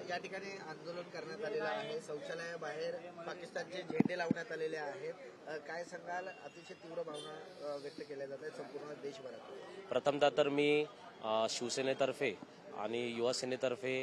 या ठिकाणी आंदोलन करण्यात आलेलं आहे। शौचालयाबाहेर पाकिस्तानचे झेंडे लावण्यात आलेले आहेत। काय सांगाल? अतिशय तीव्र भावना व्यक्त केल्या जात आहेत संपूर्ण देशभरात। प्रथमतः तर मी शिवसेनेतर्फे आणि युवा सेनेतर्फे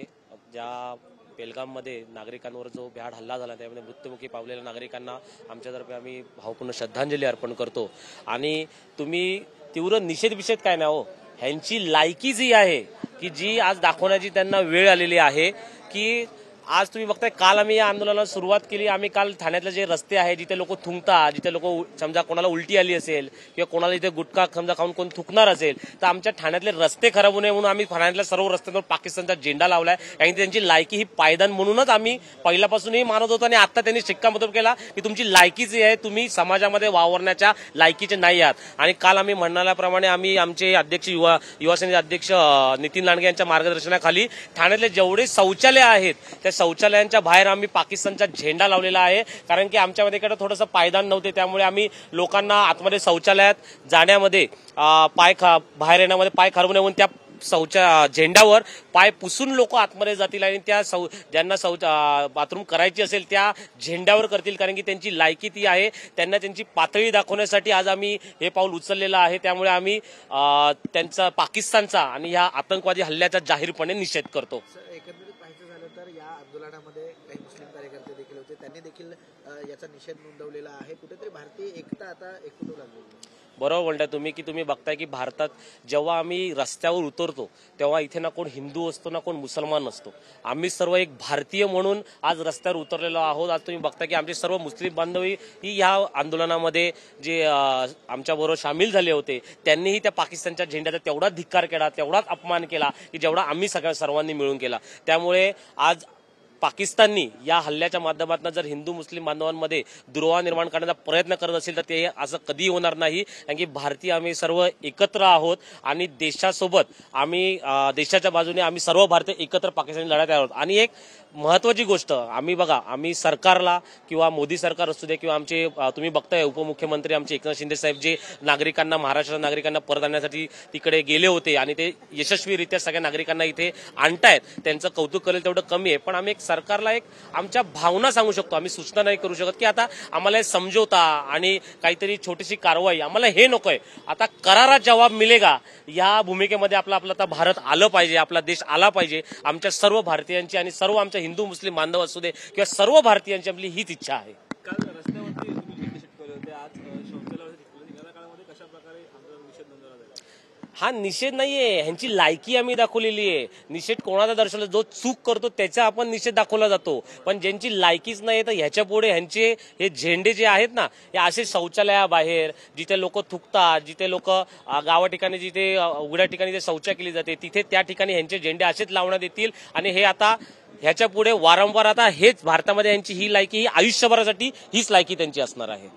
ज्या पेलगाममध्ये नागरिकांवर जो भ्याड हल्ला झाला त्यामध्ये मृत्युमुखी पावलेल्या नागरिकांना आमच्यातर्फे आम्ही भावपूर्ण श्रद्धांजली अर्पण करतो। आणि तुम्ही तीव्र निषेध काय नाही हो, ह्यांची लायकी जी आहे की जी आज दाखवण्याची त्यांना वेळ आलेली आहे की आज तुम्ही बघताय काल आम्ही या आंदोलनाला सुरुवात केली। आम्ही काल ठाण्यातले जे रस्ते आहे जिथे लोक थुंकतात, जिथे लोक समजा कोणाला उलटी आली असेल किंवा कोणाला इथे गुटखा समजा खाऊन कोण थुकणार असेल तर आमच्या ठाण्यातले रस्ते खराब होऊ नये म्हणून आम्ही ठाण्यातल्या सर्व रस्त्यांवर पाकिस्तानचा झेंडा लावलाय। आणि त्यांची लायकी ही पायदान म्हणूनच आम्ही पहिल्यापासूनही मानत होतो आणि आता त्यांनी शिक्कामोर्तब केला की तुमची लायकीच आहे, तुम्ही समाजामध्ये वावरण्याच्या लायकीचे नाही आहात। आणि काल आम्ही म्हणण्याप्रमाणे आम्ही आमचे अध्यक्ष युवा सेनेचे अध्यक्ष नितीन लांडगे यांच्या मार्गदर्शनाखाली ठाण्यातले जेवढे शौचालय आहेत त्या शौचालयांच्या बाहेर आम्ही पाकिस्तानचा झेंडा लावलेला आहे। कारण की आमच्यामध्ये इकडे थोडंसं पायदान नव्हते, त्यामुळे आम्ही लोकांना आतमध्ये शौचालयात जाण्यामध्ये बाहेर येण्यामध्ये पाय खराब नये म्हणून त्या झेंड्यावर पाय पुसून लोक आतमध्ये जातील आणि त्या ज्यांना बाथरूम करायची असेल त्या झेंड्यावर करतील। कारण की त्यांची लायकी ती आहे, त्यांना त्यांची पातळी दाखवण्यासाठी आज आम्ही हे पाऊल उचललेलं आहे। त्यामुळे आम्ही त्यांचा पाकिस्तानचा आणि ह्या आतंकवादी हल्ल्याचा जाहीरपणे निषेध करतो। एकंदरीत पाहायचं झालं तर या आंदोलनामध्ये काही मुस्लिम कार्यकर्ते देखील होते, त्यांनी देखील याचा निषेध नोंदवलेला आहे। कुठेतरी भारतीय एकता आता एकवटू लागली। बरोबर म्हणताय तुम्ही की तुम्ही बघताय की भारतात जेव्हा आम्ही रस्त्यावर उतरतो तेव्हा इथे ना कोण हिंदू असतो ना कोण मुसलमान असतो, आम्ही सर्व एक भारतीय म्हणून आज रस्त्यावर उतरलेलो आहोत। आज तुम्ही बघताय की आमचे सर्व मुस्लिम बांधवही ही या आंदोलनामध्ये जे आमच्याबरोबर सामील झाले होते त्यांनीही त्या पाकिस्तानच्या झेंड्याचा तेवढाच धिक्कार केला, तेवढाच अपमान केला की जेवढा आम्ही सर्वांनी मिळून केला। त्यामुळे आज पाकिस्ताननी या हल्ल्याच्या माध्यमातून जर हिंदू मुस्लिम बांधवांमध्ये दुरावा निर्माण करण्याचा प्रयत्न करत असेल तर ते असं कधी होणार नाही। कारण की भारतीय आम्ही सर्व एकत्र आहोत आणि देशासोबत आम्ही देशाच्या बाजूने आम्ही सर्व भारतीय एकत्र पाकिस्तानी लढत आहोत। आणि एक महत्वाची गोष्ट आम्ही बघा, आम्ही सरकारला किंवा मोदी सरकार असू दे किंवा आमचे तुम्ही बघताय उपमुख्यमंत्री आमचे एकनाथ शिंदे साहेब जे नागरिकांना महाराष्ट्राच्या नागरिकांना परत आणण्यासाठी तिकडे गेले होते आणि ते यशस्वीरित्या सगळ्या नागरिकांना इथे आणतायत, त्यांचं कौतुक करेल तेवढं कमी आहे। पण आम्ही सरकारला एक आमच्या भावना सांगू शकतो, आम्ही सूचना नाही करू शकत की आता आम्हाला समझोता आणि काहीतरी छोटीशी कारवाई आम्हाला हे नकोय, आता करारा जवाब मिलेगा या भूमिकेमध्ये आपला आता भारत आलं पाहिजे, आपला देश आला पाहिजे। आमच्या सर्व भारतीयांची आणि सर्व आमच्या हिंदू मुस्लिम बांधव असू दे किंवा सर्व भारतीयांची आपली हीच इच्छा आहे। काल रस्त्यावरती निषेध केले होते, आज शौचालयावर या काळामध्ये कशा प्रकारे निषेध नोंदवला जाईल? हा निषेध नाहीये, ह्यांची लायकी आम्ही दाखवलेली आहे। निषेध कोणाचा दर्शवला, जो चूक करतो त्याचा आपण निषेध दाखवला जातो, पण ज्यांची लायकीच नाही तर ह्याच्या पुढे ह्यांचे हे झेंडे जे आहेत ना हे असे शौचालयाबाहेर जिथे लोक थुकतात, जिथे लोक गावा ठिकाणी जिथे उघड्या ठिकाणी जे शौचालय केली जाते तिथे त्या ठिकाणी ह्यांचे झेंडे असेच लावण्यात येतील। आणि हे आता ह्याच्या पुढे वारंवार आता हेच भारतामध्ये यांची ही लायकी ही आयुष्यभरासाठी हीच लायकी त्यांची असणार आहे।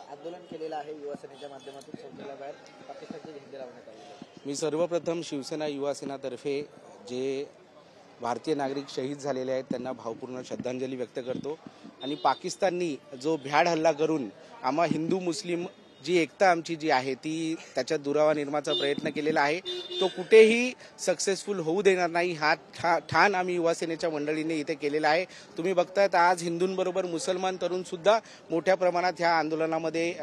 आंदोलन केलेलं आहे युवा सेनेच्या माध्यमातून शौचालयाबाहेर पाकिस्तानचे झेंडे लावण्यात आले। मी सर्वप्रथम शिवसेना युवा सेनातर्फे जे भारतीय नागरिक शहीद झालेले आहेत त्यांना भावपूर्ण श्रद्धांजली व्यक्त करतो। आणि पाकिस्ताननी जो भ्याड हल्ला करून आम्हा हिंदू मुस्लिम जी एकता आमची जी आहे ती त्याच्यात दुरावा निर्माणाचा प्रयत्न केलेला आहे, तो कुठेही सक्सेसफुल होऊ देणार नाही हा ठाण आम्ही युवा सेनेच्या मंडळीने इथे केलेला आहे। तुम्ही बघतायत आज हिंदूंबरोबर मुसलमान तरुण सुद्धा मोठ्या प्रमाणात ह्या आंदोलनामध्ये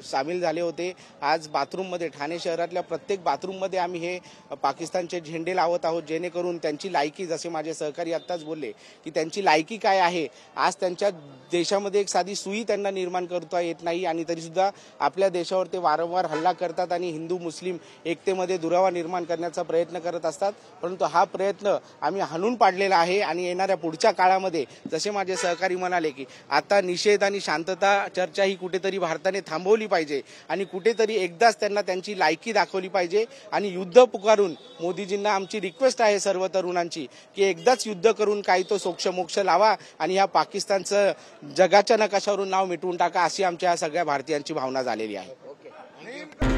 सामील झाले होते। आज बाथरूममध्ये ठाणे शहरातल्या प्रत्येक बाथरूममध्ये आम्ही हे पाकिस्तानचे झेंडे लावत आहोत, जेणेकरून त्यांची लायकी, जसे माझे सहकारी आत्ताच बोलले की त्यांची लायकी काय आहे, आज त्यांच्या देशामध्ये एक साधी सुई त्यांना निर्माण करता येत नाही आणि तरीसुद्धा आपल्या देशावर ते वारंवार हल्ला करतात आणि हिंदू मुस्लिम एकतेमध्ये दुरावा निर्माण करण्याचा प्रयत्न करत असतात। परंतु हा प्रयत्न आम्ही हाणून पाडलेला आहे आणि येणाऱ्या पुढच्या काळामध्ये जसे माझे सहकारी म्हणाले की आता निषेध आणि शांतता चर्चा ही कुठेतरी भारताने थांबवली पाहिजे आणि कुठेतरी एकदाच त्यांना त्यांची लायकी दाखवली पाहिजे आणि युद्ध पुकारून मोदीजींना आमची रिक्वेस्ट आहे सर्व तरुणांची की एकदाच युद्ध करून काही तो सोक्षमोक्ष लावा आणि या पाकिस्तानचं जगाच्या नकाशावरून नाव मिटवून टाका, अशी आमच्या सगळ्या भारतीयांची भावना झालेली आहे।